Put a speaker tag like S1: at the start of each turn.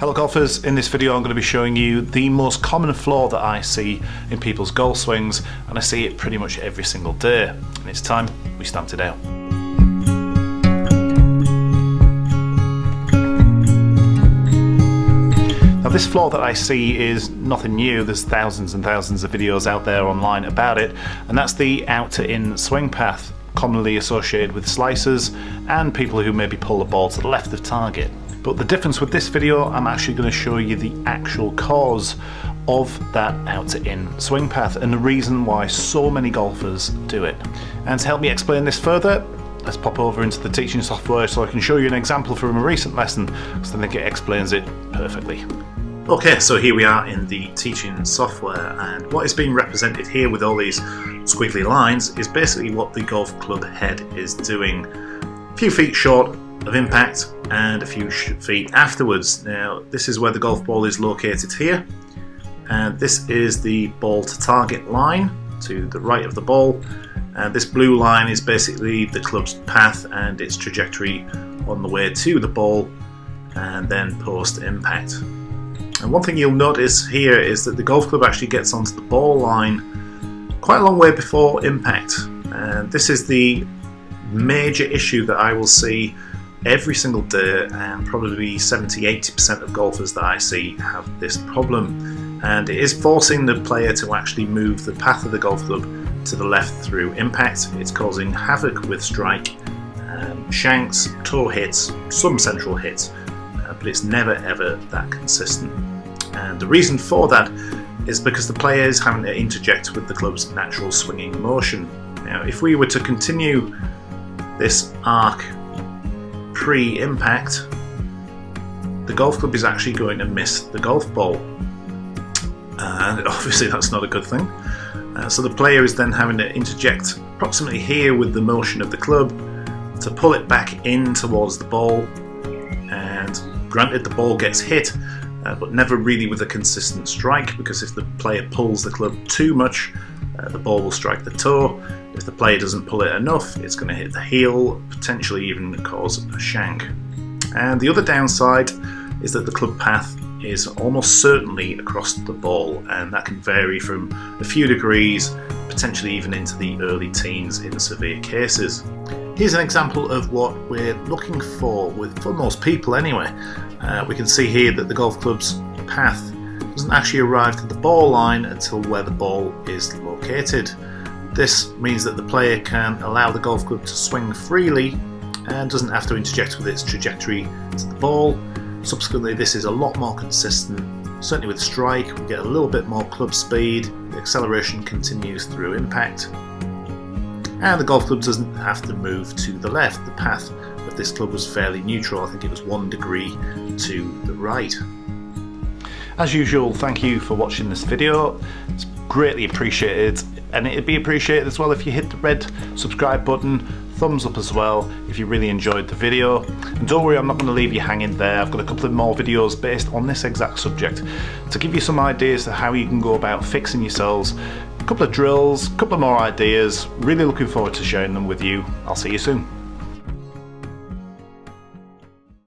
S1: Hello golfers, in this video I'm going to be showing you the most common flaw that I see in people's golf swings, and I see it pretty much every single day, and it's time we stamped it out. Now this flaw that I see is nothing new. There's thousands and thousands of videos out there online about it, and that's the out to in swing path, commonly associated with slicers and people who maybe pull the ball to the left of target. But the difference with this video, I'm actually going to show you the actual cause of that out to in swing path and the reason why so many golfers do it. And to help me explain this further, let's pop over into the teaching software so I can show you an example from a recent lesson, because I think it explains it perfectly. Okay, so here we are in the teaching software, and what is being represented here with all these squiggly lines is basically what the golf club head is doing. A few feet short of impact and a few feet afterwards. Now this is where the golf ball is located here, and this is the ball to target line to the right of the ball, and this blue line is basically the club's path and its trajectory on the way to the ball and then post impact. And one thing you'll notice here is that the golf club actually gets onto the ball line quite a long way before impact, and this is the major issue that I will see every single day, and probably 70-80% of golfers that I see have this problem, and it is forcing the player to actually move the path of the golf club to the left through impact. It's causing havoc with strike, shanks, toe hits, some central hits, but it's never ever that consistent. And the reason for that is because the player is having to interject with the club's natural swinging motion. Now if we were to continue this arc pre-impact, the golf club is actually going to miss the golf ball, and obviously that's not a good thing. So the player is then having to interject approximately here with the motion of the club to pull it back in towards the ball, and granted the ball gets hit, but never really with a consistent strike, because if the player pulls the club too much, the ball will strike the toe. If the player doesn't pull it enough, it's going to hit the heel, potentially even cause a shank. And the other downside is that the club path is almost certainly across the ball, and that can vary from a few degrees, potentially even into the early teens in severe cases. Here's an example of what we're looking for most people anyway. We can see here that the golf club's path doesn't actually arrive to the ball line until where the ball is located. This means that the player can allow the golf club to swing freely and doesn't have to interject with its trajectory to the ball. Subsequently, this is a lot more consistent. Certainly with strike, we get a little bit more club speed, the acceleration continues through impact, and the golf club doesn't have to move to the left. The path of this club was fairly neutral. I think it was 1 degree to the right. As usual, thank you for watching this video. It's greatly appreciated, and it'd be appreciated as well if you hit the red subscribe button, thumbs up as well if you really enjoyed the video. And don't worry, I'm not going to leave you hanging there. I've got a couple of more videos based on this exact subject to give you some ideas to how you can go about fixing yourselves, a couple of drills, a couple of more ideas. Really looking forward to sharing them with you. I'll see you soon.